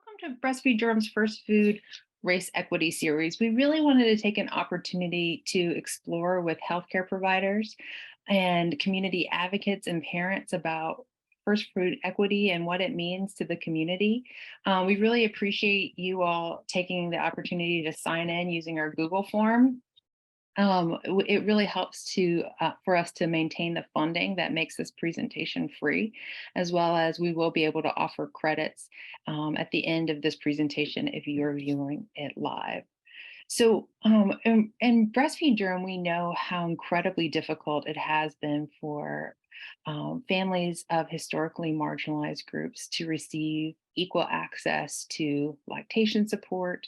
Welcome to Breastfeed Durham's first food race equity series. We really wanted to take an opportunity to explore with healthcare providers and community advocates and parents about first food equity and what it means to the community. We really appreciate you all taking the opportunity to sign in using our Google form. It really helps for us to maintain the funding that makes this presentation free, as well as we will be able to offer credits at the end of this presentation if you're viewing it live. So, in Breastfeed Durham, we know how incredibly difficult it has been for families of historically marginalized groups to receive equal access to lactation support,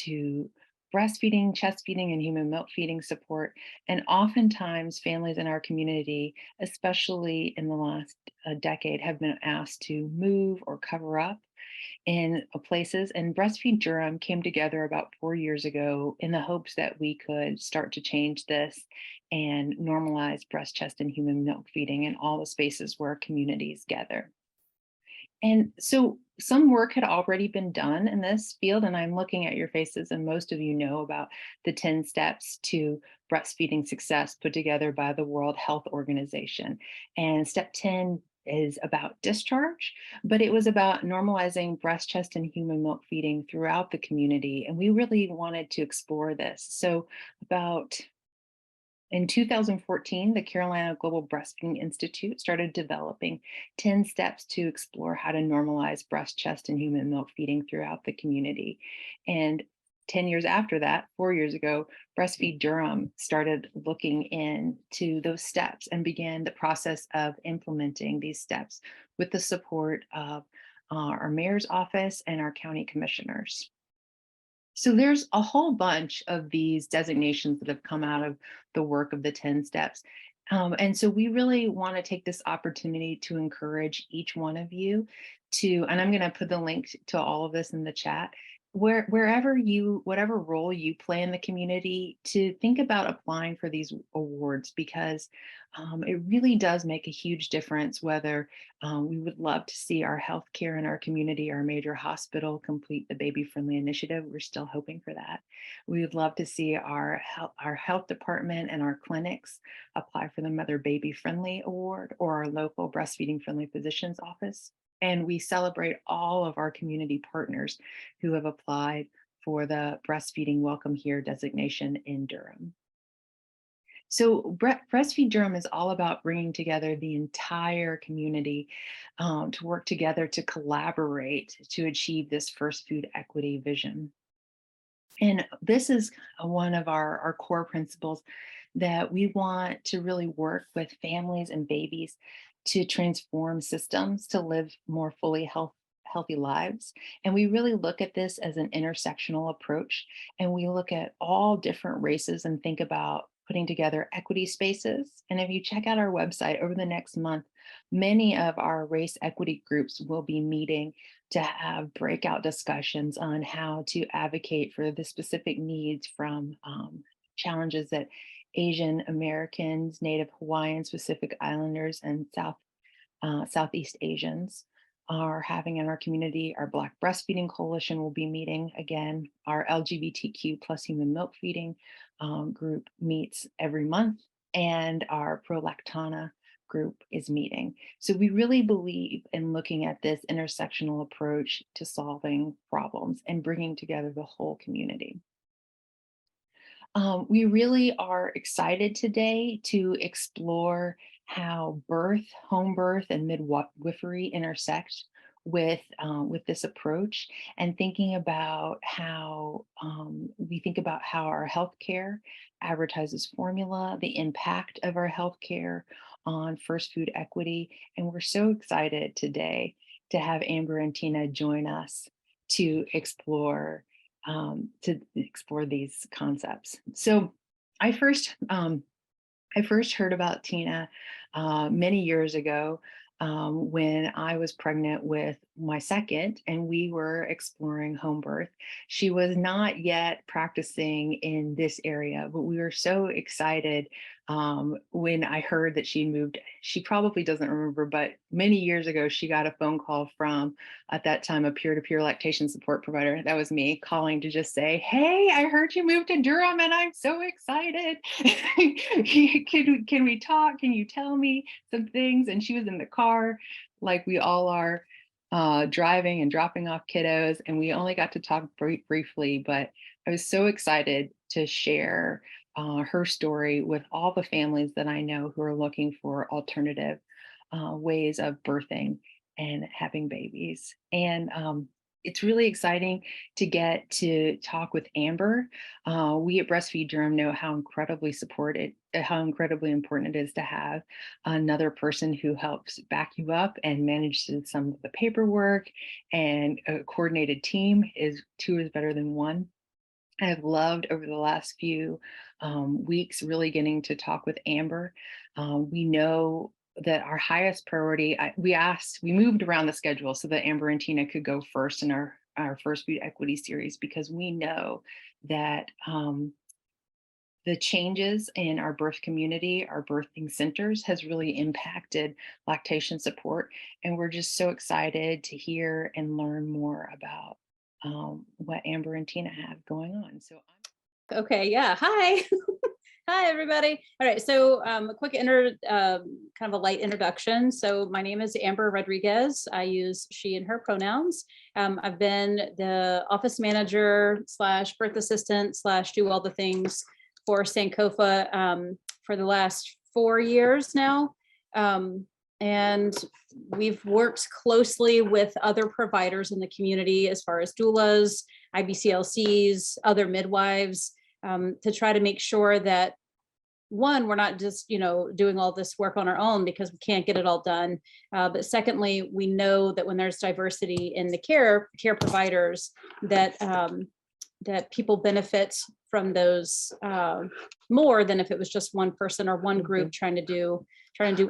to breastfeeding, chest feeding, and human milk feeding support. And oftentimes, families in our community, especially in the last decade, have been asked to move or cover up in places. And Breastfeed Durham came together about 4 years ago in the hopes that we could start to change this and normalize breast, chest, and human milk feeding in all the spaces where communities gather. And so some work had already been done in this field, and I'm looking at your faces, and most of you know about the 10 steps to breastfeeding success put together by the World Health Organization. And step 10 is about discharge, but it was about normalizing breast, chest, and human milk feeding throughout the community. And we really wanted to explore this. So, about in 2014, the Carolina Global Breastfeeding Institute started developing 10 steps to explore how to normalize breast, chest, and human milk feeding throughout the community. And 10 years after that, 4 years ago, Breastfeed Durham started looking into those steps and began the process of implementing these steps with the support of our mayor's office and our county commissioners. So there's a whole bunch of these designations that have come out of the work of the 10 steps. And so we really want to take this opportunity to encourage each one of you to, and I'm going to put the link to all of this in the chat, wherever you, whatever role you play in the community, to think about applying for these awards because it really does make a huge difference whether we would love to see our healthcare in our community, our major hospital complete the baby friendly initiative. We're still hoping for that. We would love to see our health department and our clinics apply for the Mother Baby Friendly Award or our local breastfeeding friendly physician's office. And we celebrate all of our community partners who have applied for the Breastfeeding Welcome Here designation in Durham. So Breastfeed Durham is all about bringing together the entire community to work together to collaborate to achieve this first food equity vision. And this is one of our core principles that we want to really work with families and babies to transform systems to live more fully healthy lives. And we really look at this as an intersectional approach. And we look at all different races and think about putting together equity spaces. And if you check out our website over the next month, many of our race equity groups will be meeting to have breakout discussions on how to advocate for the specific needs from challenges that Asian Americans, Native Hawaiians, Pacific Islanders, and Southeast Asians are having in our community. Our Black Breastfeeding Coalition will be meeting again. Our LGBTQ plus human milk feeding group meets every month, and our Pro Lactana group is meeting. So we really believe in looking at this intersectional approach to solving problems and bringing together the whole community. We really are excited today to explore how home birth, and midwifery intersect with this approach, and thinking about how we think about how our healthcare advertises formula, the impact of our healthcare on first food equity, and we're so excited today to have Amber and Tina join us to explore these concepts. So I first I first heard about Tina many years ago when I was pregnant with my second, and we were exploring home birth. She was not yet practicing in this area, but we were so excited when I heard that she moved. She probably doesn't remember, but many years ago, she got a phone call from, at that time, a peer-to-peer lactation support provider. That was me calling to just say, hey, I heard you moved to Durham and I'm so excited. Can we talk? Can you tell me some things? And she was in the car, like we all are, driving and dropping off kiddos. And we only got to talk briefly, but I was so excited to share her story with all the families that I know who are looking for alternative ways of birthing and having babies. And it's really exciting to get to talk with Amber. We at Breastfeed Durham know how incredibly supported, how incredibly important it is to have another person who helps back you up and manages some of the paperwork. And a coordinated team is two is better than one. I've loved over the last few weeks really getting to talk with Amber. We know that our highest priority, we moved around the schedule so that Amber and Tina could go first in our first food equity series, because we know that the changes in our birth community, our birthing centers, has really impacted lactation support. And we're just so excited to hear and learn more about what Amber and Tina have going on. So Okay, yeah. Hi. Hi, everybody. All right, so a quick kind of a light introduction. So my name is Amber Rodriguez. I use she and her pronouns. I've been the office manager slash birth assistant slash do all the things for Sankofa for the last 4 years now. And we've worked closely with other providers in the community as far as doulas, IBCLCs, other midwives, to try to make sure that, one, we're not just, doing all this work on our own because we can't get it all done. But secondly, we know that when there's diversity in the care providers, that that people benefit from those more than if it was just one person or one group trying to do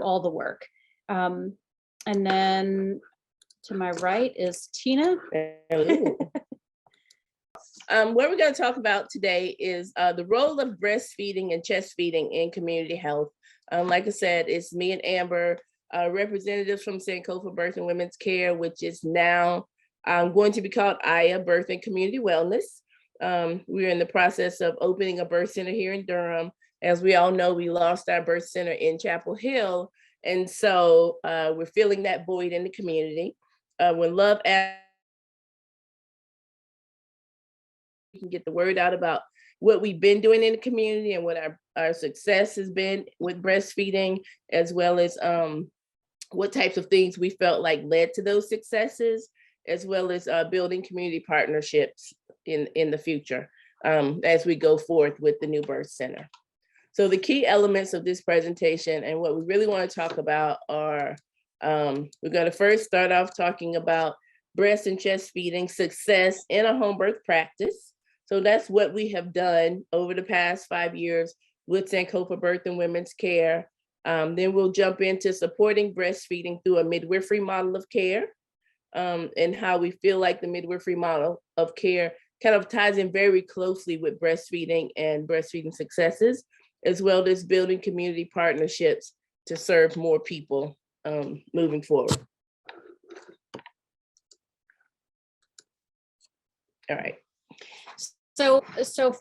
all the work. And then to my right is Tina. What we're going to talk about today is the role of breastfeeding and chest feeding in community health. Like I said, it's me and Amber, representatives from Sankofa Birth and Women's Care, which is now going to be called AYA Birth and Community Wellness. We're in the process of opening a birth center here in Durham. As we all know, we lost our birth center in Chapel Hill. And so we're filling that void in the community. When Love asked, we can get the word out about what we've been doing in the community and what our success has been with breastfeeding, as well as what types of things we felt like led to those successes, as well as building community partnerships in the future as we go forth with the new birth center. So the key elements of this presentation and what we really want to talk about are, we're going to first start off talking about breast and chest feeding success in a home birth practice. So that's what we have done over the past 5 years with Sankofa Birth and Women's Care. Then we'll jump into supporting breastfeeding through a midwifery model of care, and how we feel like the midwifery model of care kind of ties in very closely with breastfeeding and breastfeeding successes, as well as building community partnerships to serve more people moving forward. All right. So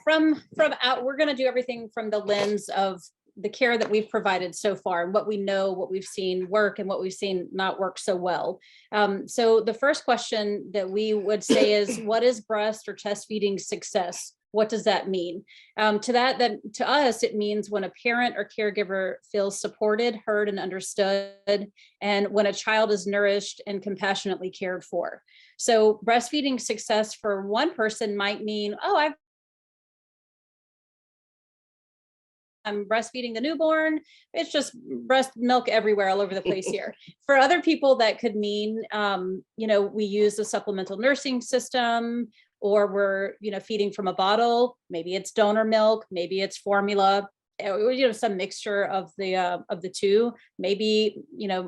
from out, we're going to do everything from the lens of the care that we've provided so far and what we know, what we've seen work and what we've seen not work so well. So the first question that we would say is, what is breast or chest feeding success? What does that mean? To us, it means when a parent or caregiver feels supported, heard, and understood, and when a child is nourished and compassionately cared for. So breastfeeding success for one person might mean, oh, I'm breastfeeding the newborn. It's just breast milk everywhere, all over the place here. For other people, that could mean, we use a supplemental nursing system, or we're, feeding from a bottle. Maybe it's donor milk, maybe it's formula, some mixture of the two. Maybe,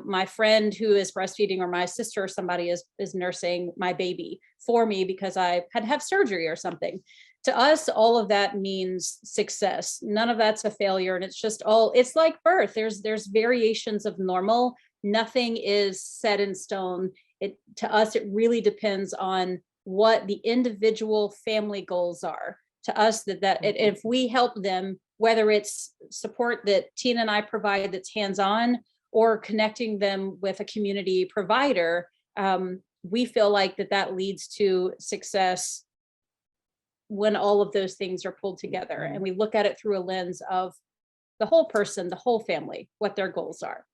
my friend who is breastfeeding, or my sister or somebody is nursing my baby for me because I had to have surgery or something. to us, all of that means success. None of that's a failure. And it's just all, it's like birth. There's variations of normal. Nothing is set in stone. To us, it really depends on what the individual family goals are. To us, if we help them, whether it's support that Tina and I provide that's hands-on, or connecting them with a community provider, we feel like that leads to success when all of those things are pulled together. And we look at it through a lens of the whole person, the whole family, what their goals are.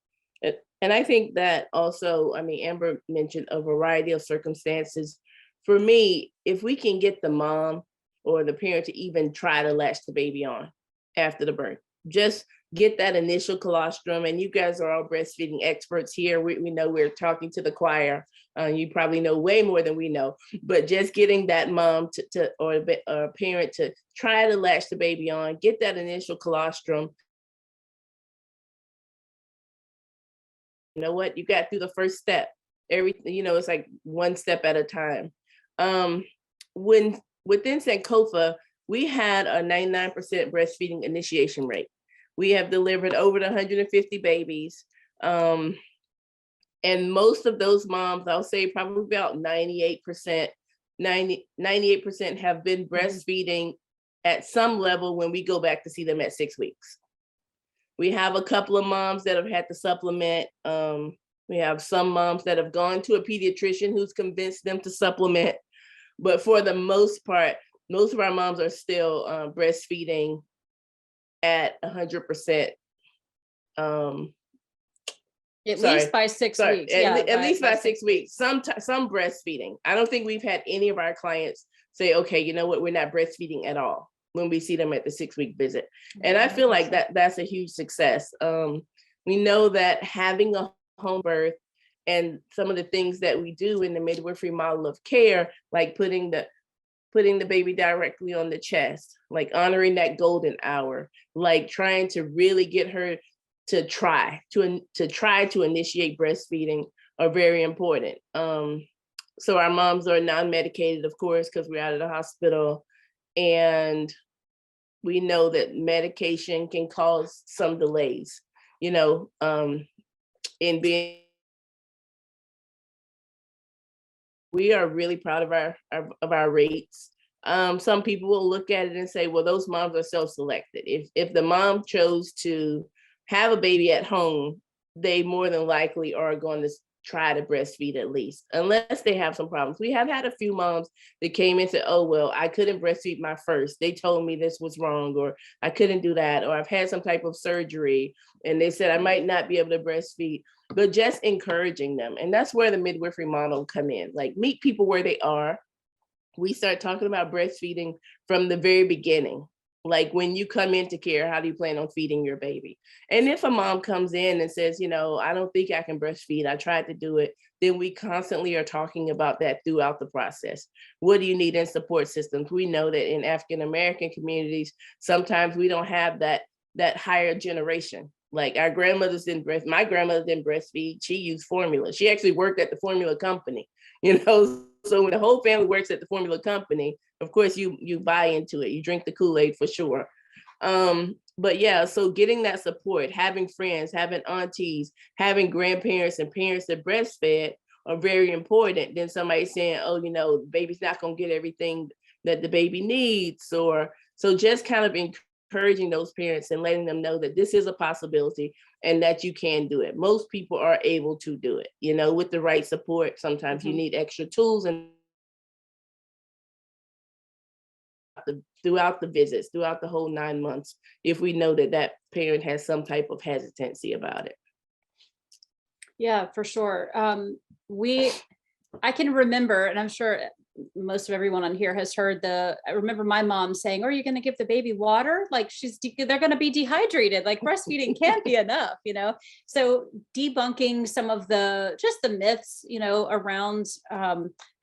And I think that also, I mean, Amber mentioned a variety of circumstances. For me, if we can get the mom or the parent to even try to latch the baby on after the birth, just get that initial colostrum. And you guys are all breastfeeding experts here. We know we're talking to the choir. You probably know way more than we know, but just getting that mom or a parent to try to latch the baby on, get that initial colostrum. You know what? You got through the first step. Everything, it's like one step at a time. When within Sankofa, we had a 99% breastfeeding initiation rate. We have delivered over 150 babies. And most of those moms, I'll say probably about 98% have been breastfeeding at some level when we go back to see them at 6 weeks. We have a couple of moms that have had to supplement. We have some moms that have gone to a pediatrician who's convinced them to supplement. But for the most part, most of our moms are still breastfeeding at 100%. At least by 6 weeks. At least by 6 weeks. Some breastfeeding. I don't think we've had any of our clients say, okay, you know what, we're not breastfeeding at all when we see them at the 6-week visit. And I feel like that's a huge success. We know that having a home birth and some of the things that we do in the midwifery model of care, like putting the baby directly on the chest, like honoring that golden hour, like trying to really get her to try to initiate breastfeeding are very important. So our moms are non-medicated, of course, because we're out of the hospital. And we know that medication can cause some delays, in being. We are really proud of our rates. Some people will look at it and say, well, those moms are self-selected. If the mom chose to have a baby at home, they more than likely are going to try to breastfeed at least, unless they have some problems. We have had a few moms that came and said, oh, well, I couldn't breastfeed my first. They told me this was wrong, or I couldn't do that, or I've had some type of surgery and they said I might not be able to breastfeed, but just encouraging them. And that's where the midwifery model come in, like meet people where they are. We start talking about breastfeeding from the very beginning. Like when you come into care, how do you plan on feeding your baby? And if a mom comes in and says, I don't think I can breastfeed, I tried to do it, then we constantly are talking about that throughout the process. What do you need in support systems? We know that in African-American communities, sometimes we don't have that higher generation. Like our grandmothers didn't my grandmother didn't breastfeed, she used formula. She actually worked at the formula company, So when the whole family works at the formula company, of course, you buy into it. You drink the Kool-Aid for sure. But yeah, so getting that support, having friends, having aunties, having grandparents and parents that breastfed are very important. Then somebody saying, oh, the baby's not going to get everything that the baby needs. So just kind of encouraging those parents and letting them know that this is a possibility and that you can do it. Most people are able to do it, with the right support. Sometimes you need extra tools and throughout the visits, throughout the whole 9 months, if we know that parent has some type of hesitancy about it. Yeah, for sure. I can remember, and I'm sure most of everyone on here has heard I remember my mom saying, are you going to give the baby water? Like they're going to be dehydrated. Like breastfeeding can't be enough, So debunking some of the myths, around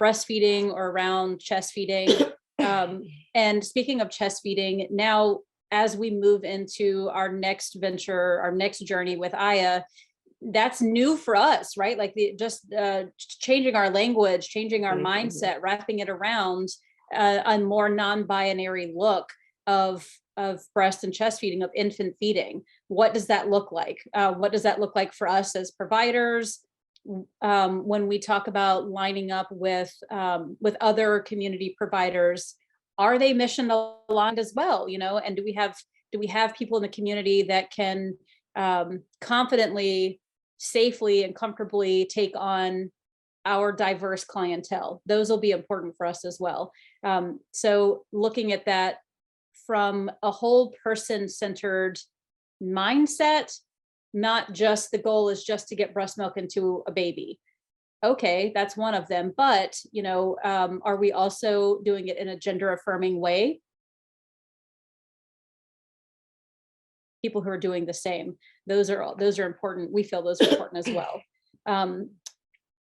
breastfeeding or around chest feeding. And speaking of chest feeding, now, as we move into our next venture, our next journey with Aya, that's new for us, right? Like changing our language, changing our mindset, wrapping it around a more non-binary look of breast and chest feeding, of infant feeding. What does that look like? What does that look like for us as providers? When we talk about lining up with other community providers, are they mission aligned as well? You know, and do we have people in the community that can confidently, safely, and comfortably take on our diverse clientele? Those will be important for us as well. So looking at that from a whole person-centered mindset, not just the goal is just to get breast milk into a baby. Okay, that's one of them. But, you know, are we also doing it in a gender-affirming way? People who are doing the same. Those are important. We feel those are important as well.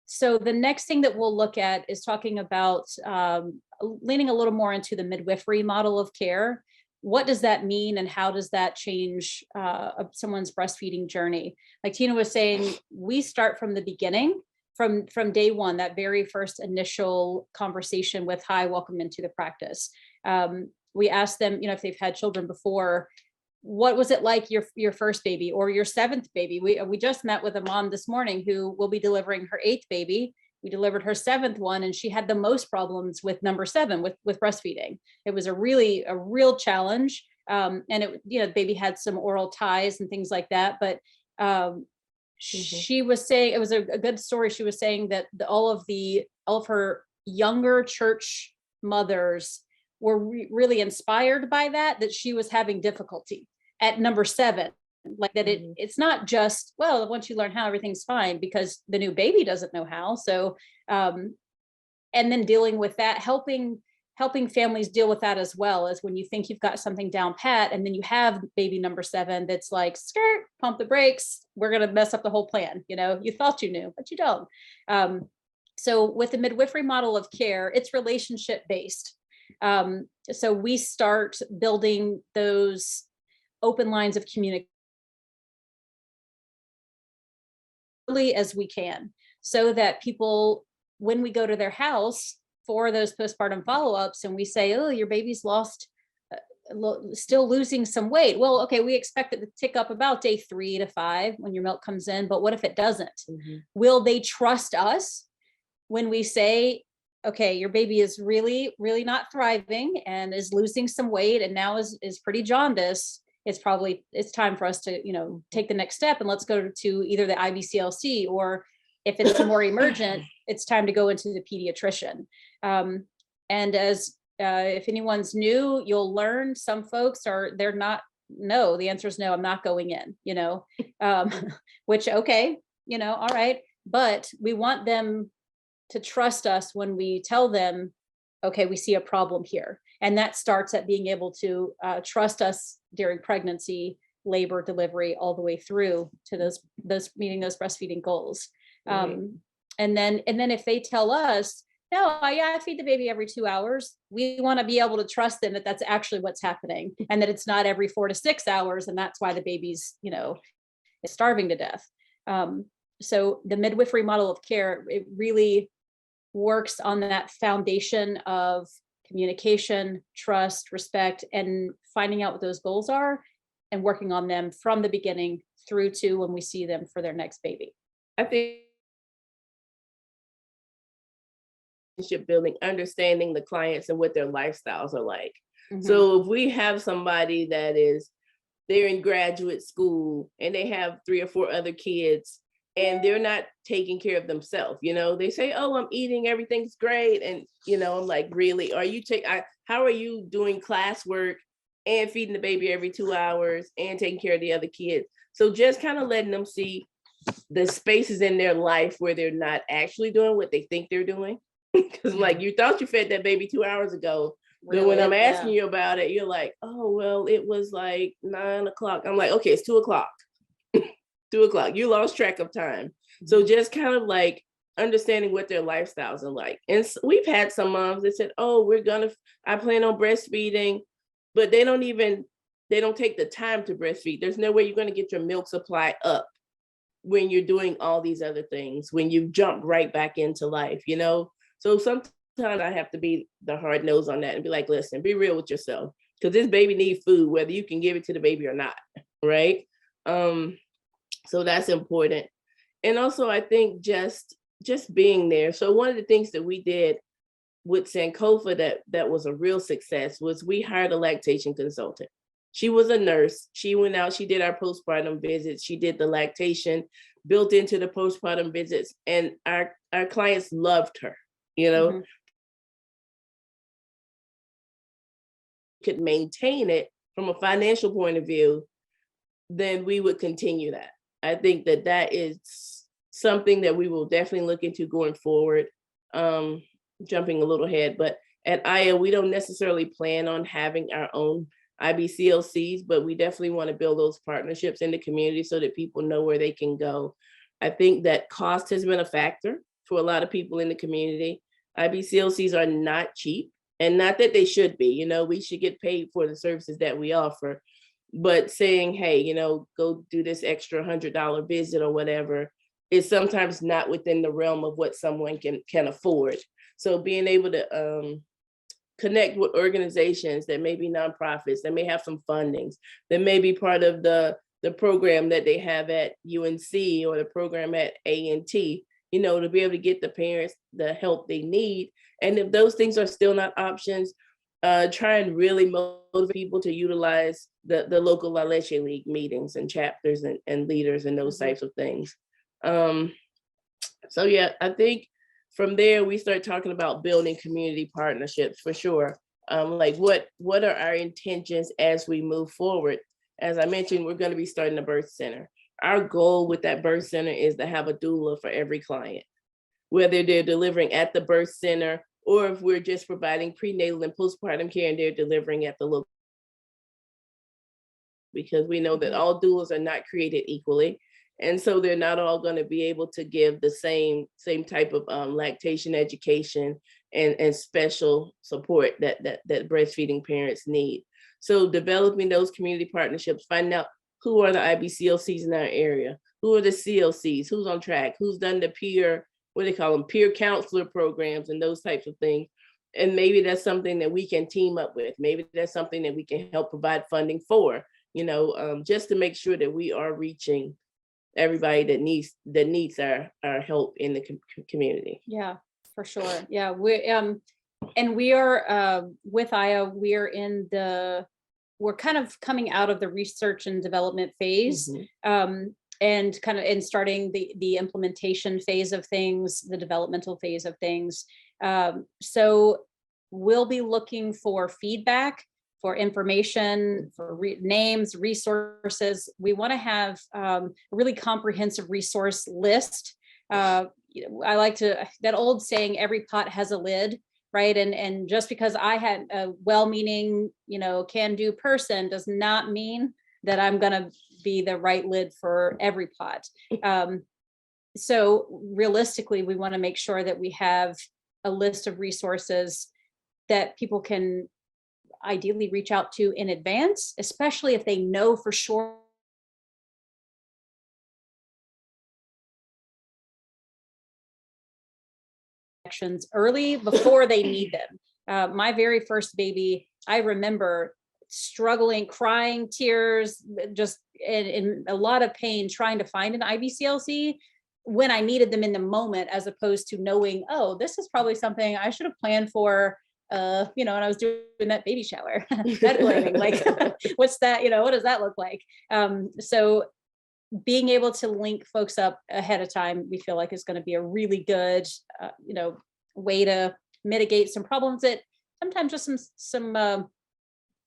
So the next thing that we'll look at is talking about leaning a little more into the midwifery model of care. What does that mean, and how does that change someone's breastfeeding journey? Like Tina was saying, we start from the beginning, from day one, that very first initial conversation with, hi, welcome into the practice. We ask them, you know, if they've had children before, what was it like your first baby or your seventh baby? We just met with a mom this morning who will be delivering her 8th baby. We delivered her 7th one, and she had the most problems with number 7 with breastfeeding. It was a real challenge. And it, you know, the baby had some oral ties and things like that. But she was saying, it was a good story. She was saying that all of her younger church mothers were really inspired by that she was having difficulty at number 7. Like that it's not just, well, once you learn how, everything's fine, because the new baby doesn't know how. So and then dealing with that, helping families deal with that, as well as when you think you've got something down pat, and then you have baby number 7 that's like, skirt, pump the brakes, we're going to mess up the whole plan. You know, you thought you knew, but you don't. So with the midwifery model of care, it's relationship based. So we start building those open lines of communication as we can, so that people, when we go to their house for those postpartum follow-ups and we say, oh, your baby's lost, still losing some weight. Well, okay, we expect it to tick up about day 3 to 5 when your milk comes in, but what if it doesn't? Will they trust us when we say, okay, your baby is really, really not thriving and is losing some weight and now is pretty jaundiced? It's time for us to, you know, take the next step, and let's go to either the IBCLC, or if it's more emergent, it's time to go into the pediatrician. And as if anyone's new, you'll learn some folks they're not, no, the answer is no, I'm not going in, you know, which, okay, you know, all right. But we want them to trust us when we tell them, okay, we see a problem here. And that starts at being able to trust us during pregnancy, labor, delivery, all the way through to those meeting those breastfeeding goals. And then if they tell us, no, I feed the baby every 2 hours, we want to be able to trust them that that's actually what's happening, and that it's not every 4 to 6 hours, and that's why the baby's, you know, is starving to death. So the midwifery model of care, it really works on that foundation of communication, trust, respect, and finding out what those goals are and working on them from the beginning through to when we see them for their next baby. I think relationship building, understanding the clients and what their lifestyles are like. So if we have somebody they're in graduate school and they have 3 or 4 other kids, and they're not taking care of themselves, you know, they say, oh, I'm eating, everything's great. And, you know, I'm like, really, how are you doing classwork and feeding the baby every 2 hours and taking care of the other kids? So just kind of letting them see the spaces in their life where they're not actually doing what they think they're doing. Because like, you thought you fed that baby 2 hours ago. Really? But when I'm asking you about it, you're like, oh, well, it was like 9 o'clock. I'm like, okay, it's 2 o'clock. 2 o'clock, you lost track of time. So just kind of like understanding what their lifestyles are like. And we've had some moms that said, oh, I plan on breastfeeding, but they don't take the time to breastfeed. There's no way you're going to get your milk supply up when you're doing all these other things, when you jump right back into life, you know? So sometimes sometimes I have to be the hard nose on that and be like, listen, be real with yourself, because this baby needs food, whether you can give it to the baby or not, right? So that's important. And also, I think just being there. So one of the things that we did with Sankofa that was a real success was we hired a lactation consultant. She was a nurse. She went out, she did our postpartum visits, she did the lactation built into the postpartum visits, and our clients loved her, you know. Mhm. Could maintain it from a financial point of view, then we would continue that. I think that is something that we will definitely look into going forward. Jumping a little ahead, but at IA, we don't necessarily plan on having our own IBCLCs, but we definitely want to build those partnerships in the community so that people know where they can go. I think that cost has been a factor for a lot of people in the community. IBCLCs are not cheap, and not that they should be. You know, we should get paid for the services that we offer, but saying, hey, you know, go do this extra $100 visit or whatever is sometimes not within the realm of what someone can afford. So being able to connect with organizations that may be nonprofits, that may have some fundings, that may be part of the program that they have at UNC or the program at A&T, you know, to be able to get the parents the help they need. And if those things are still not options, try and really motivate people to utilize the local La Leche League meetings and chapters and leaders and those types of things. So yeah, I think from there we start talking about building community partnerships for sure. Like what are our intentions as we move forward? As I mentioned, we're going to be starting a birth center. Our goal with that birth center is to have a doula for every client, whether they're delivering at the birth center or if we're just providing prenatal and postpartum care and they're delivering at the local. Because we know that all doulas are not created equally. And so they're not all going to be able to give the same type of lactation education and special support that breastfeeding parents need. So developing those community partnerships, finding out who are the IBCLCs in our area, who are the CLCs, who's on track, who's done the peer, what do they call them, peer counselor programs and those types of things. And maybe that's something that we can team up with. Maybe that's something that we can help provide funding for, you know, just to make sure that we are reaching everybody that needs our help in the community. Yeah, for sure. Yeah, we are with IA, we're kind of coming out of the research and development phase, and kind of starting the implementation phase of things, the developmental phase of things. So we'll be looking for feedback, for information, for names, resources. We want to have a really comprehensive resource list. I like that old saying, every pot has a lid, right? And just because I had a well-meaning, can-do person does not mean that I'm going to be the right lid for every pot. So realistically, we want to make sure that we have a list of resources that people can ideally reach out to in advance, especially if they know for sure actions early before they need them. My very first baby, I remember struggling, crying, tears, just in a lot of pain, trying to find an IBCLC when I needed them in the moment, as opposed to knowing, oh, this is probably something I should have planned for, when I was doing that baby shower, that planning, like, what's that, what does that look like? So being able to link folks up ahead of time, we feel like is going to be a really good, way to mitigate some problems that sometimes just some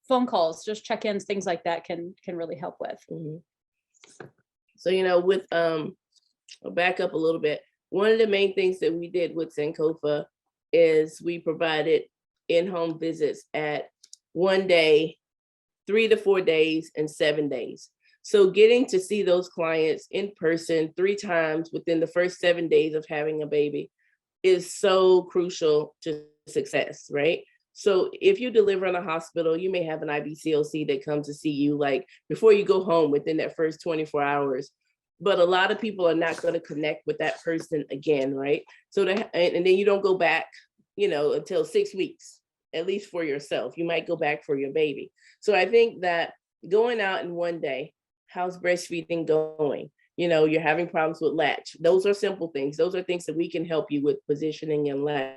phone calls, just check-ins, things like that can really help with. So, with, I'll back up a little bit. One of the main things that we did with Sankofa is we provided in-home visits at 1 day, 3 to 4 days, and 7 days. So getting to see those clients in person 3 times within the first 7 days of having a baby is so crucial to success, right? So if you deliver in a hospital, you may have an IBCLC that comes to see you like before you go home within that first 24 hours. But a lot of people are not going to connect with that person again, right? So and then you don't go back until 6 weeks, at least for yourself. You might go back for your baby. So I think that going out in one day, how's breastfeeding going? You're having problems with latch. Those are simple things. Those are things that we can help you with, positioning and latch.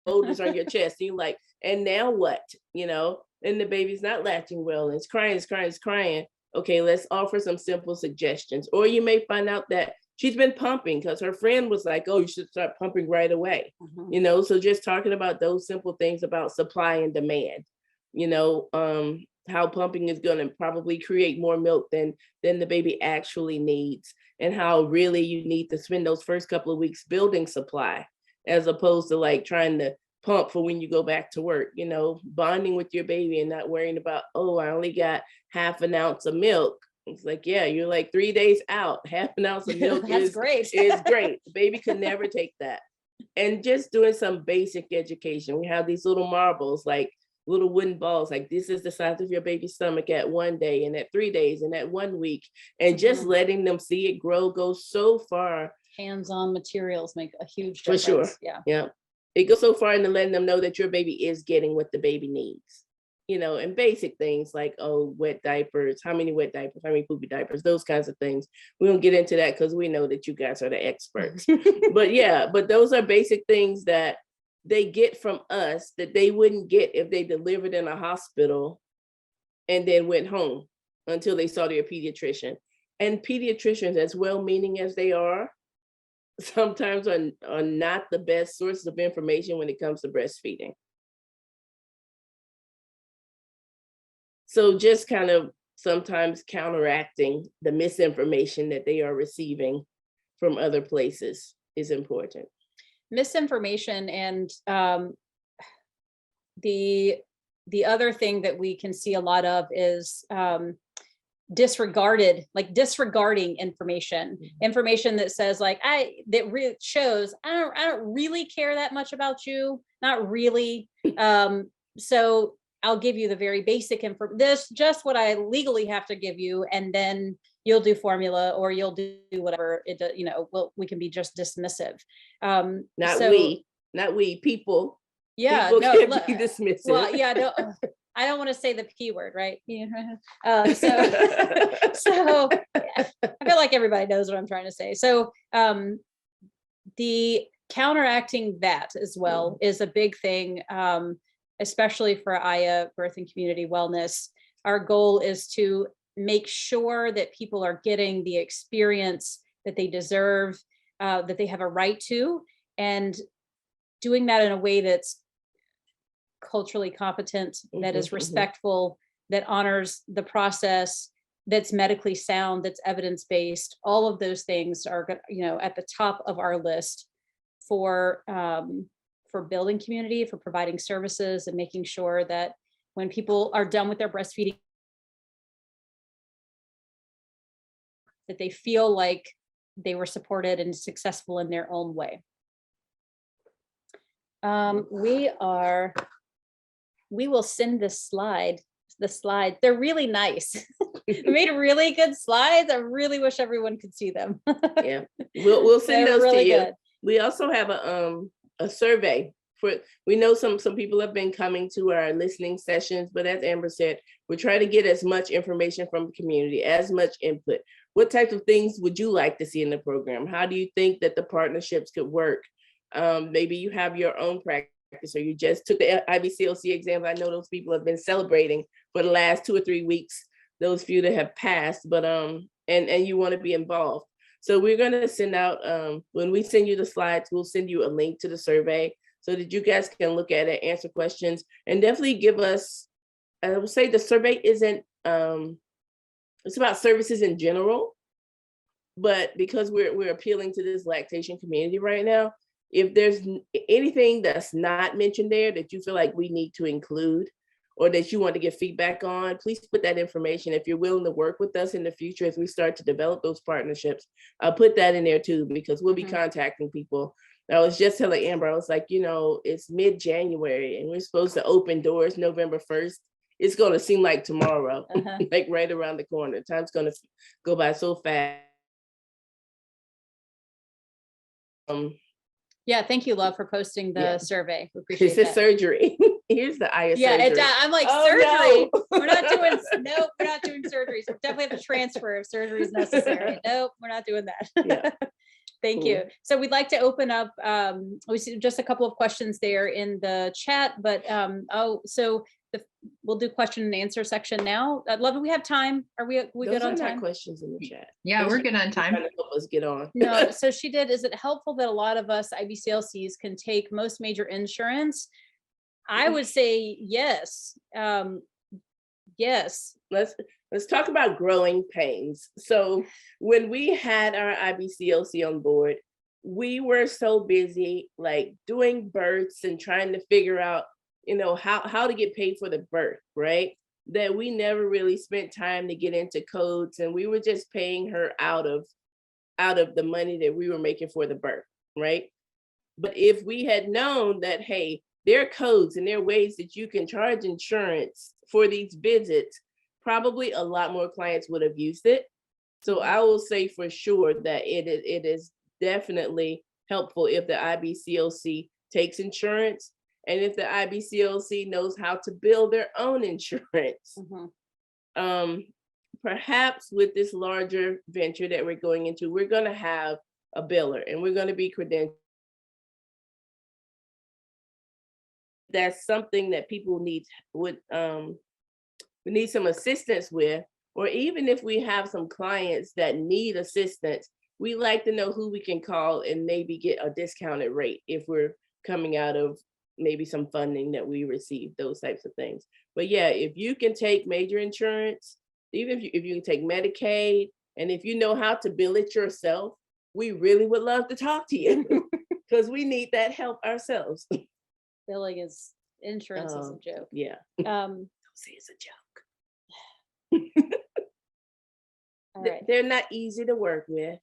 Shoulders on your chest. And you're like, and now what? And the baby's not latching well, and it's crying, it's crying, it's crying. Okay, let's offer some simple suggestions. Or you may find out that she's been pumping because her friend was like, oh, you should start pumping right away. So just talking about those simple things about supply and demand, how pumping is going to probably create more milk than the baby actually needs, and how really you need to spend those first couple of weeks building supply, as opposed to like trying to pump for when you go back to work, bonding with your baby and not worrying about, oh, I only got half an ounce of milk. It's like, yeah, you're like 3 days out. Half an ounce of milk That's is great. is great. The baby could never take that. And just doing some basic education. We have these little marbles, like little wooden balls, like this is the size of your baby's stomach at 1 day, and at 3 days, and at 1 week. And just letting them see it grow goes so far. Hands-on materials make a huge For difference. sure. Yeah. It goes so far into letting them know that your baby is getting what the baby needs, and basic things like, oh, wet diapers, how many wet diapers, how many poopy diapers, those kinds of things. We don't get into that because we know that you guys are the experts. but those are basic things that they get from us that they wouldn't get if they delivered in a hospital and then went home until they saw their pediatrician. And pediatricians, as well-meaning as they are, sometimes are not the best sources of information when it comes to breastfeeding. So just kind of sometimes counteracting the misinformation that they are receiving from other places is important. Misinformation, and the other thing that we can see a lot of is disregarding information that says like, shows I don't really care that much about you, not really. So I'll give you the very basic info, this just what I legally have to give you, and then you'll do formula or you'll do whatever we can be just dismissive. Not we people. Yeah, people no, can't be dismissive. Well, yeah, no, I don't want to say the P word, right? So I feel like everybody knows what I'm trying to say. So the counteracting that as well is a big thing, especially for AYA, birth and community wellness. Our goal is to make sure that people are getting the experience that they deserve, that they have a right to, and doing that in a way that's culturally competent, that is respectful, that honors the process, that's medically sound, that's evidence-based. All of those things are, at the top of our list for building community, for providing services, and making sure that when people are done with their breastfeeding, that they feel like they were supported and successful in their own way. We will send the slides. They're really nice. We made really good slides. I really wish everyone could see them. Yeah, we'll send those really to you. Good. We also have a survey. We know some people have been coming to our listening sessions, but as Amber said, we're trying to get as much information from the community, as much input. What types of things would you like to see in the program? How do you think that the partnerships could work? Maybe you have your own practice, or you just took the IBCLC exam. I know those people have been celebrating for the last 2 or 3 weeks, those few that have passed, but and you want to be involved. So we're going to send out, when we send you the slides, we'll send you a link to the survey so that you guys can look at it, answer questions, and definitely give us, I would say the survey isn't, it's about services in general, but because we're appealing to this lactation community right now, if there's anything that's not mentioned there that you feel like we need to include, or that you want to get feedback on, please put that information. If you're willing to work with us in the future as we start to develop those partnerships, I'll put that in there too, because we'll be contacting people. I was just telling Amber, I was like, it's mid-January and we're supposed to open doors November 1st. It's going to seem like tomorrow, like right around the corner. Time's going to go by so fast. Yeah, thank you, Love, for posting the Yeah. survey. We It appreciate says that. surgery. Here's the eye of Yeah, surgery. I'm like, Oh, surgery. no. We're not doing, nope, we're not doing surgeries. We definitely have to transfer if surgery is necessary. Nope, we're not doing that. Yeah. Thank you. So we'd like to open up, we see just a couple of questions there in the chat, but we'll do question and answer section now. Love, we have time. Are we Those good on are not time? questions in the chat. Yeah, we're good on time. Trying to help us get on. No, so she did. Is it helpful that a lot of us IBCLCs can take most major insurance? I would say yes. Yes. Let's talk about growing pains. So when we had our IBCLC on board, we were so busy like doing births and trying to figure out, how to get paid for the birth, right? That we never really spent time to get into codes, and we were just paying her out of the money that we were making for the birth, right? But if we had known that, hey, there are codes and there are ways that you can charge insurance for these visits, probably a lot more clients would have used it. So I will say for sure that it is definitely helpful if the IBCLC takes insurance, and if the IBCLC knows how to bill their own insurance. Perhaps with this larger venture that we're going into, we're going to have a biller and we're going to be credentialed. That's something that people need we need some assistance with, or even if we have some clients that need assistance, we like to know who we can call and maybe get a discounted rate if we're coming out of maybe some funding that we receive, those types of things. But yeah, if you can take major insurance, even if you can take Medicaid, and if you know how to bill it yourself, we really would love to talk to you because we need that help ourselves. Billing is insurance is a joke. Yeah. Don't say it's a joke. All right. They're not easy to work with.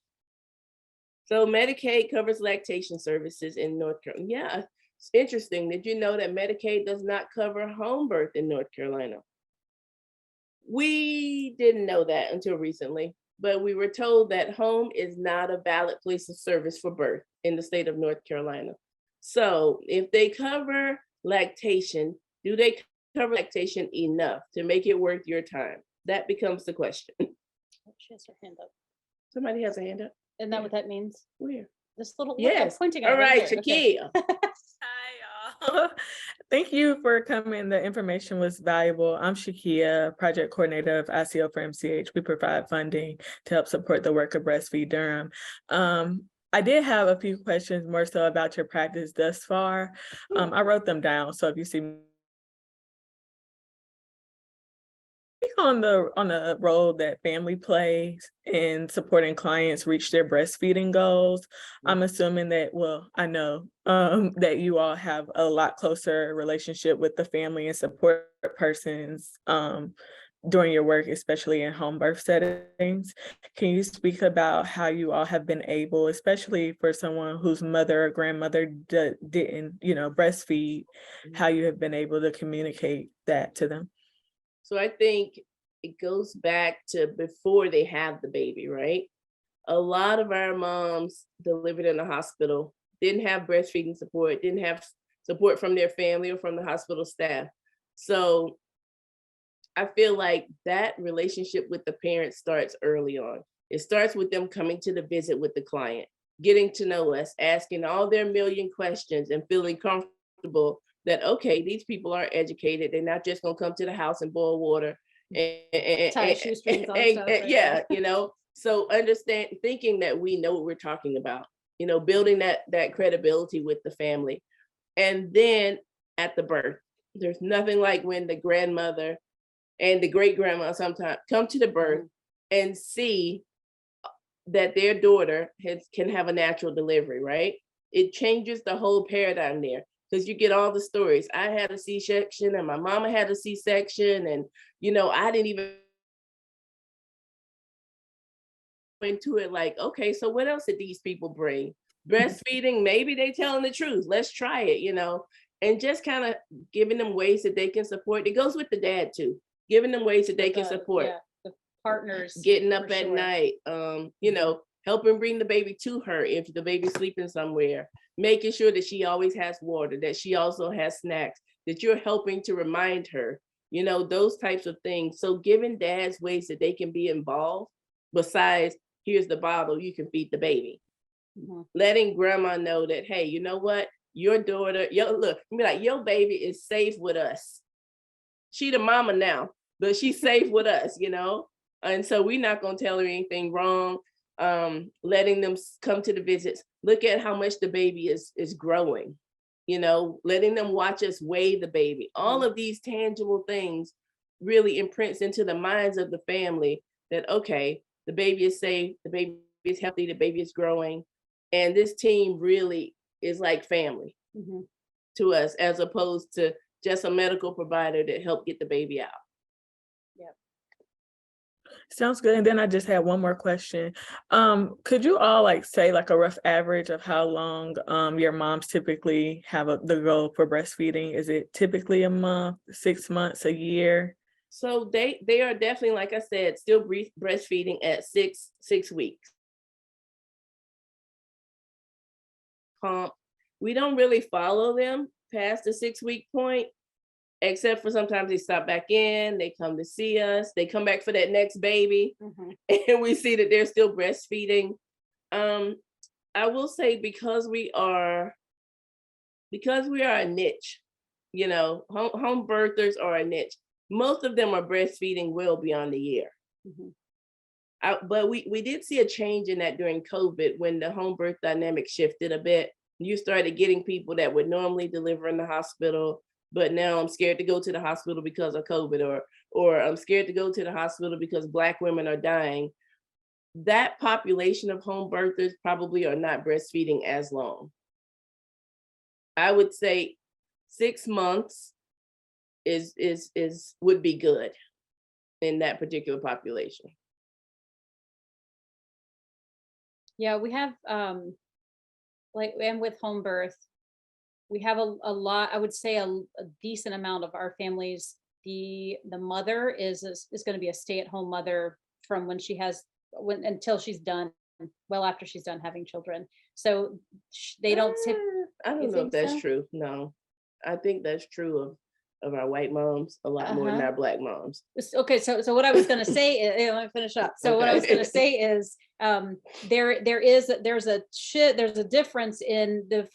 So Medicaid covers lactation services in North Carolina. Yeah, it's interesting. Did you know that Medicaid does not cover home birth in North Carolina? We didn't know that until recently, but we were told that home is not a valid place of service for birth in the state of North Carolina. So if they cover lactation, do they cover lactation enough to make it worth your time? That becomes the question. She has her hand up. Somebody has a hand up. Isn't that what that means? Where? This little, yes. Pointing at all right, there. Okay. Shaquille. Hi, y'all. Thank you for coming. The information was valuable. I'm Shakia, project coordinator of ICO for MCH. We provide funding to help support the work of Breastfeed Durham. I did have a few questions more so about your practice thus far. I wrote them down, so if you see on the role that family plays in supporting clients reach their breastfeeding goals. I'm assuming that, I know that you all have a lot closer relationship with the family and support persons during your work, especially in home birth settings. Can you speak about how you all have been able, especially for someone whose mother or grandmother didn't, breastfeed, how you have been able to communicate that to them? So I think it goes back to before they have the baby, right? A lot of our moms delivered in the hospital, didn't have breastfeeding support, didn't have support from their family or from the hospital staff. So I feel like that relationship with the parents starts early on. It starts with them coming to the visit with the client, getting to know us, asking all their million questions and feeling comfortable that, okay, these people are educated. They're not just gonna come to the house and boil water and Tie shoestrings on stuff, right? yeah, so thinking that we know what we're talking about, building that credibility with the family. And then at the birth, there's nothing like when the grandmother and the great grandma sometimes come to the birth and see that their daughter can have a natural delivery, right? It changes the whole paradigm there. Because you get all the stories. I had a C-section and my mama had a C-section, and I didn't even into it like, okay, so what else did these people bring? Breastfeeding, maybe they telling the truth. Let's try it, and just kind of giving them ways that they can support. It goes with the dad too, giving them ways that they can support. Yeah, the partners getting up at night, helping bring the baby to her if the baby's sleeping somewhere, making sure that she always has water, that she also has snacks, that you're helping to remind her, you know, those types of things. So giving dads ways that they can be involved besides, here's the bottle, you can feed the baby. Letting grandma know that, hey, you know what? Your daughter, look, be like, your baby is safe with us. She the mama now, but she's safe with us, you know? And so we're not gonna tell her anything wrong. Letting them come to the visits, look at how much the baby is growing, you know, letting them watch us weigh the baby. All of these tangible things really imprints into the minds of the family that, okay, the baby is safe, the baby is healthy, the baby is growing. And this team really is like family to us, as opposed to just a medical provider that helped get the baby out. Sounds good. And then I just had one more question. Could you all like say like a rough average of how long your moms typically have the goal for breastfeeding? Is it typically a month, 6 months, a year? So they are definitely, like I said, still breastfeeding at six weeks. We don't really follow them past the 6-week point, except for sometimes they stop back in, they come to see us, they come back for that next baby, and we see that they're still breastfeeding. I will say because we are a niche, you know, home birthers are a niche. Most of them are breastfeeding well beyond a year. But we did see a change in that during COVID when the home birth dynamic shifted a bit. You started getting people that would normally deliver in the hospital, but now I'm scared to go to the hospital because of COVID, or I'm scared to go to the hospital because Black women are dying. That population of home birthers probably are not breastfeeding as long. I would say 6 months would be good in that particular population. Yeah, we have and with home birth, we have a lot, I would say a decent amount of our families, the mother is going to be a stay-at-home mother from when she has until she's done, well after she's done having children. So they don't I don't know if that's true. No, I think that's true of our white moms a lot more than our Black moms. Okay, so what I was going to say is, let me finish up. So what I was going to say is, there's a difference in the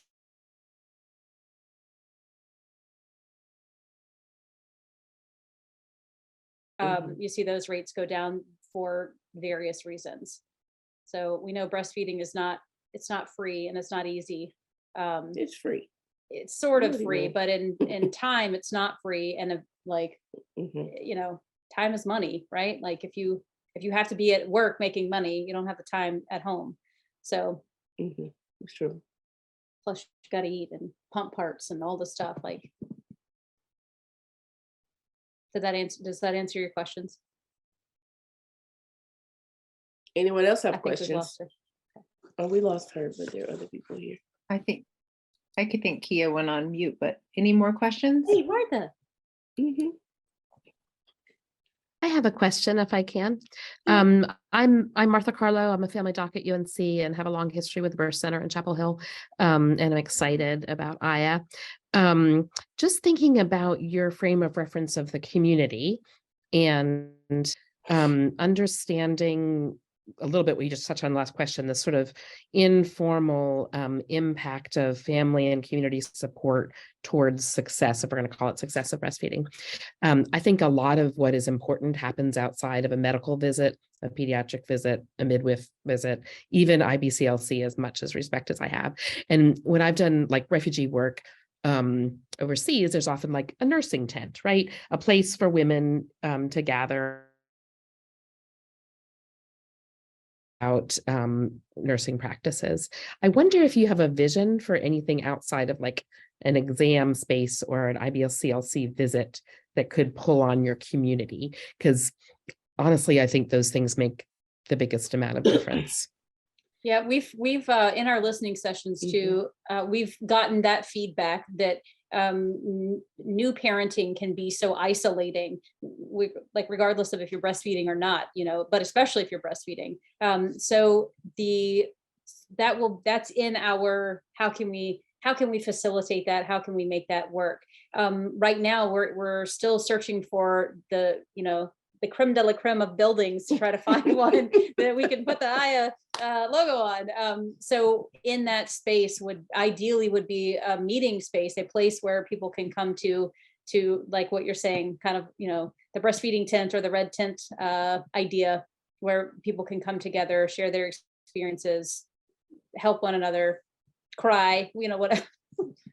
you see those rates go down for various reasons. So we know breastfeeding it's not free and it's not easy. It's free. It's sort of free, but in time it's not free. And you know, time is money, right? Like if you have to be at work making money, you don't have the time at home. So it's true. Plus you got to eat and pump parts and all the stuff. Like, does that answer your questions? Anyone else have questions? Oh, we lost her, but there are other people here. I could think Kia went on mute, but any more questions? Hey, Martha. I have a question if I can. I'm Martha Carlo. I'm a family doc at UNC and have a long history with the Birth Center in Chapel Hill. And I'm excited about Aya. Just thinking about your frame of reference of the community and understanding a little bit what you just touched on the last question, the sort of informal impact of family and community support towards success, if we're going to call it success of breastfeeding. I think a lot of what is important happens outside of a medical visit, a pediatric visit, a midwife visit, even IBCLC, as much as respect as I have. And when I've done like refugee work overseas, there's often like a nursing tent, right? A place for women to gather out nursing practices. I wonder if you have a vision for anything outside of like an exam space or an IBCLC visit that could pull on your community, because honestly, I think those things make the biggest amount of difference. Yeah, we've in our listening sessions too, we've gotten that feedback that new parenting can be so isolating, like regardless of if you're breastfeeding or not, you know, but especially if you're breastfeeding. So that's in our, how can we facilitate that? How can we make that work? Right now, we're still searching for the creme de la creme of buildings to try to find one that we can put the Aya logo on. So in that space would be a meeting space, a place where people can come to like what you're saying, kind of, the breastfeeding tent or the red tent idea, where people can come together, share their experiences, help one another, cry, whatever,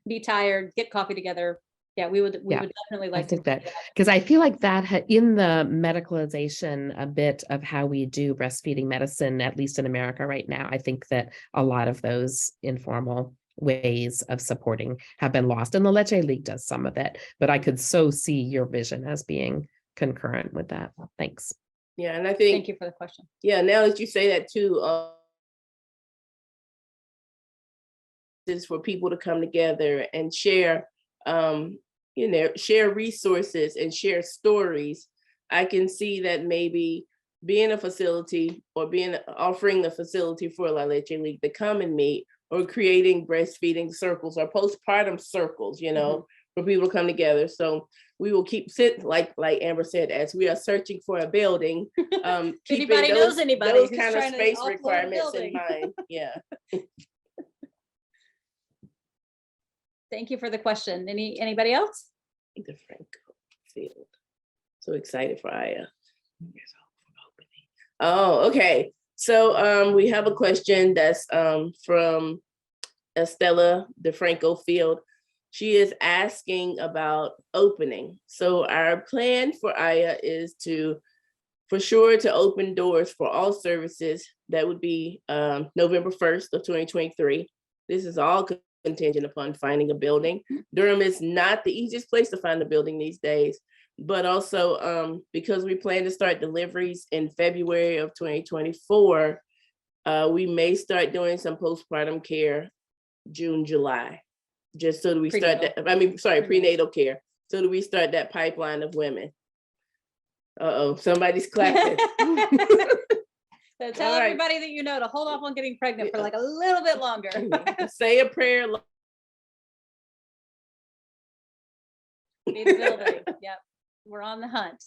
be tired, get coffee together. Yeah, we would definitely like I think that, because I feel like that in the medicalization a bit of how we do breastfeeding medicine, at least in America right now, I think that a lot of those informal ways of supporting have been lost. And the Leche League does some of it, but I could so see your vision as being concurrent with that. Thanks. Yeah, and I think, thank you for the question. Yeah, now that you say that too, is for people to come together and share, share resources and share stories. I can see that maybe being a facility or offering a facility for La Leche League to come and meet, or creating breastfeeding circles or postpartum circles, for people to come together. So we will keep like Amber said, as we are searching for a building, anybody knows anybody those kind of space requirements in mind. Yeah. Thank you for the question. Anybody else? The Franco field. So excited for Aya. Oh, okay. So we have a question that's from Estella DeFranco Field. She is asking about opening. So our plan for Aya is for sure to open doors for all services. That would be November 1st of 2023. This is all contingent upon finding a building. Durham is not the easiest place to find a building these days, but also because we plan to start deliveries in February of 2024, we may start doing some postpartum care June, July, just so that we prenatal care, so that we start that pipeline of women. Somebody's clapping. So tell everybody that to hold off on getting pregnant for like a little bit longer. Say a prayer. Need a building. Yep, we're on the hunt.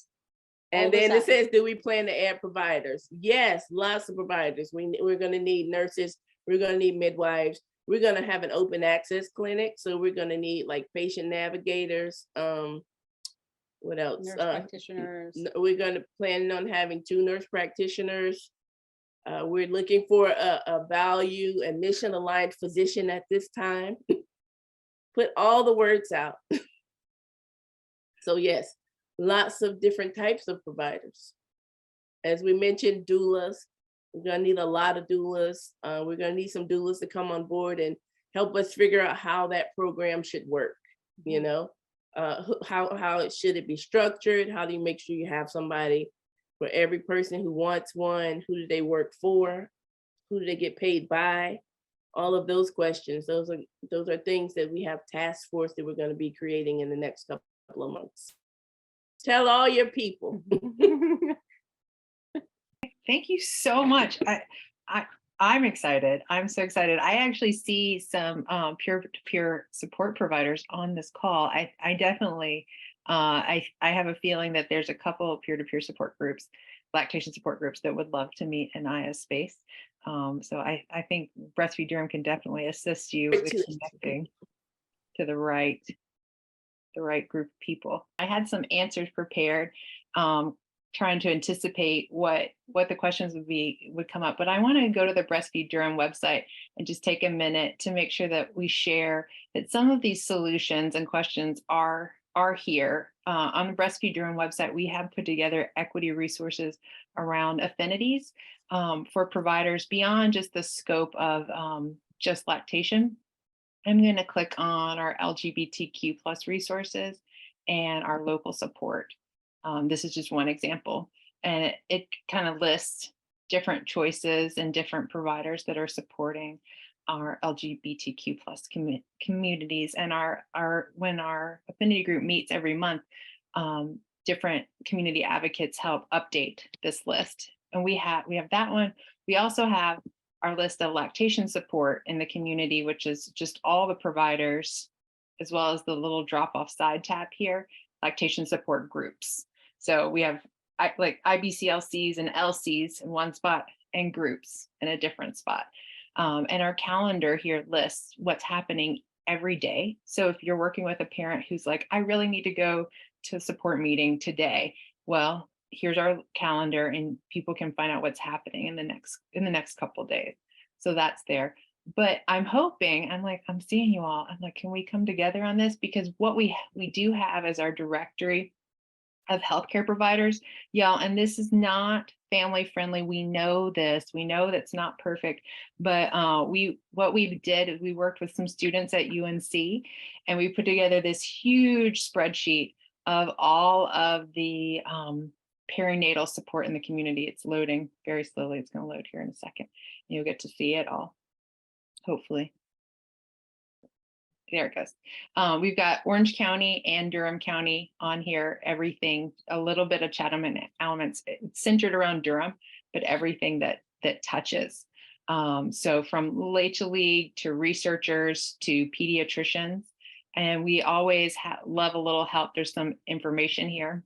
And then it says, do we plan to add providers? Yes, lots of providers. We're going to need nurses. We're going to need midwives. We're going to have an open access clinic. So we're going to need like patient navigators. What else? Nurse practitioners. We're going to plan on having 2 nurse practitioners. We're looking for a value and mission aligned physician at this time. Put all the words out. So yes, lots of different types of providers. As we mentioned, doulas. We're gonna need a lot of doulas. We're gonna need some doulas to come on board and help us figure out how that program should work. How should it be structured? How do you make sure you have somebody for every person who wants one? Who do they work for? Who do they get paid by? All of those questions. Those are things that we have task force that we're going to be creating in the next couple of months. Tell all your people. Thank you so much. I'm excited. I'm so excited. I actually see some peer-to-peer support providers on this call. I definitely, I have a feeling that there's a couple of peer-to-peer support groups, lactation support groups, that would love to meet in Aya's space. So I think Breastfeed Durham can definitely assist you with connecting to the right group of people. I had some answers prepared, trying to anticipate what the questions would come up, but I want to go to the Breastfeed Durham website and just take a minute to make sure that we share that some of these solutions and questions are here. On the Breastfeed Durham website, we have put together equity resources around affinities for providers beyond just the scope of just lactation. I'm going to click on our LGBTQ+ resources and our local support. This is just one example, and it kind of lists different choices and different providers that are supporting our LGBTQ+ communities. And when our affinity group meets every month, different community advocates help update this list. And we have that one. We also have our list of lactation support in the community, which is just all the providers, as well as the little drop-off side tab here, lactation support groups. So we have like IBCLCs and LCs in one spot and groups in a different spot. And our calendar here lists what's happening every day. So if you're working with a parent who's like, I really need to go to a support meeting today, well, here's our calendar and people can find out what's happening in the next couple of days. So that's there. But I'm hoping, I'm seeing you all. I'm like, can we come together on this? Because what we do have is our directory of healthcare providers, y'all, and this is not family friendly. We know this. We know that's not perfect, but what we did is we worked with some students at UNC, and we put together this huge spreadsheet of all of the perinatal support in the community. It's loading very slowly. It's going to load here in a second. You'll get to see it all, hopefully. There it goes. We've got Orange County and Durham County on here, everything, a little bit of Chatham and Elements. It's centered around Durham, but everything that touches. So from Leche League to researchers to pediatricians, and we always love a little help. There's some information here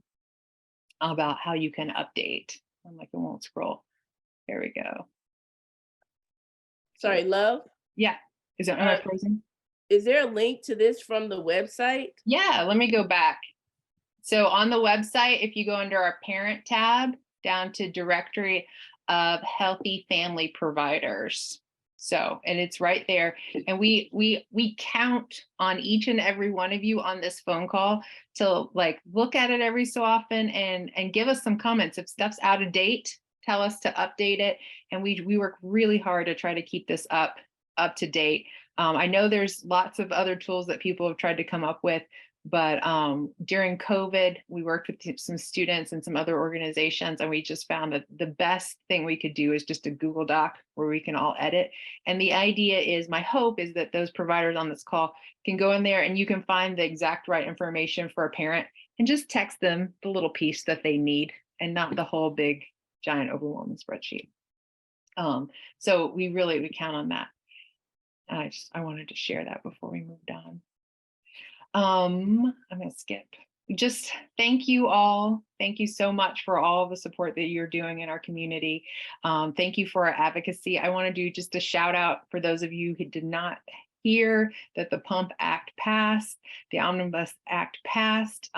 about how you can update. I'm like, it won't scroll. There we go. Sorry, love. Yeah. Am I frozen? Is there a link to this from the website? Yeah, let me go back. So on the website, if you go under our parent tab down to directory of healthy family providers. So, and it's right there. And we count on each and every one of you on this phone call to like look at it every so often and give us some comments. If stuff's out of date, tell us to update it. And we work really hard to try to keep this up to date. I know there's lots of other tools that people have tried to come up with, but during COVID, we worked with some students and some other organizations, and we just found that the best thing we could do is just a Google Doc where we can all edit. And the idea is, my hope is that those providers on this call can go in there and you can find the exact right information for a parent and just text them the little piece that they need and not the whole big, giant, overwhelming spreadsheet. So we count on that. I wanted to share that before we moved on. I'm going to skip. Just thank you all. Thank you so much for all the support that you're doing in our community. Thank you for our advocacy. I want to do just a shout out for those of you who did not hear that the PUMP Act passed, the Omnibus Act passed.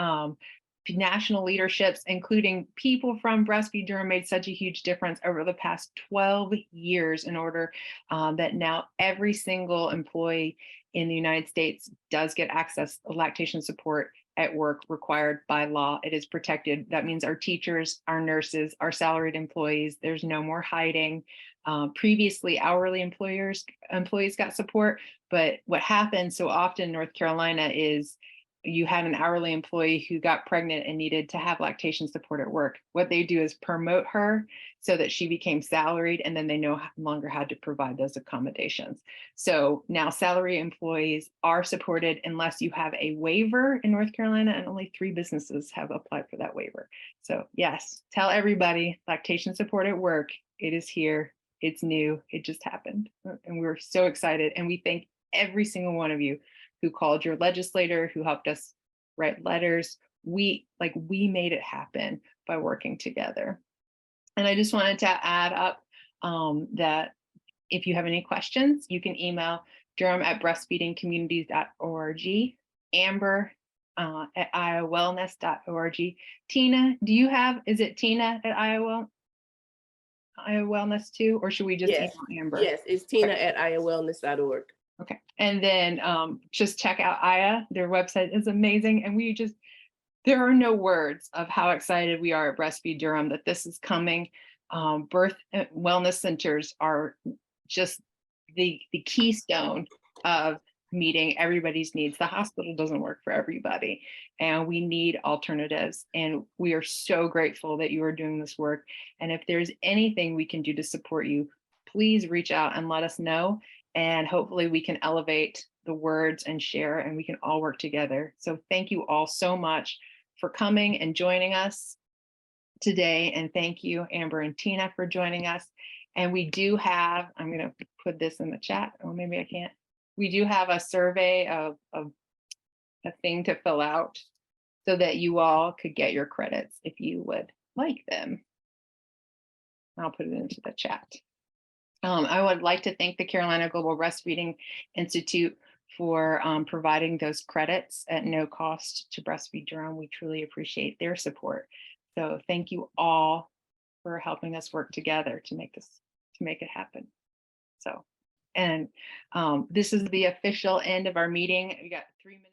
National leaderships, including people from Breastfeed Durham, made such a huge difference over the past 12 years in order that now every single employee in the United States does get access to lactation support at work required by law. It is protected. That means our teachers, our nurses, our salaried employees, there's no more hiding. Previously, hourly employees got support, but what happened so often in North Carolina is you had an hourly employee who got pregnant and needed to have lactation support at work. What they do is promote her so that she became salaried, and then they no longer had to provide those accommodations. So now salary employees are supported unless you have a waiver in North Carolina, and only 3 businesses have applied for that waiver. So yes, tell everybody, lactation support at work, it is here, it's new, it just happened. And we're so excited, and we thank every single one of you who called your legislator, who helped us write letters. We made it happen by working together. And I just wanted to add up that if you have any questions, you can email durham@breastfeedingcommunities.org, Amber at iowellness.org. Tina, is it Tina at iowellness too, or should we just email Amber? Yes, it's Tina at iowellness.org. Okay, and then just check out Aya. Their website is amazing, and there are no words of how excited we are at Breastfeed Durham that this is coming. Birth and wellness centers are just the keystone of meeting everybody's needs. The hospital doesn't work for everybody, and we need alternatives. And we are so grateful that you are doing this work. And if there's anything we can do to support you, please reach out and let us know. And hopefully we can elevate the words and share, and we can all work together. So thank you all so much for coming and joining us today. And thank you, Amber and Tina, for joining us. And we do have, I'm going to put this in the chat, or maybe I can't. We do have a survey of a thing to fill out so that you all could get your credits if you would like them. I'll put it into the chat. I would like to thank the Carolina Global Breastfeeding Institute for providing those credits at no cost to Breastfeed Durham. We truly appreciate their support. So thank you all for helping us work together to make it happen. So, and this is the official end of our meeting. We got 3 minutes.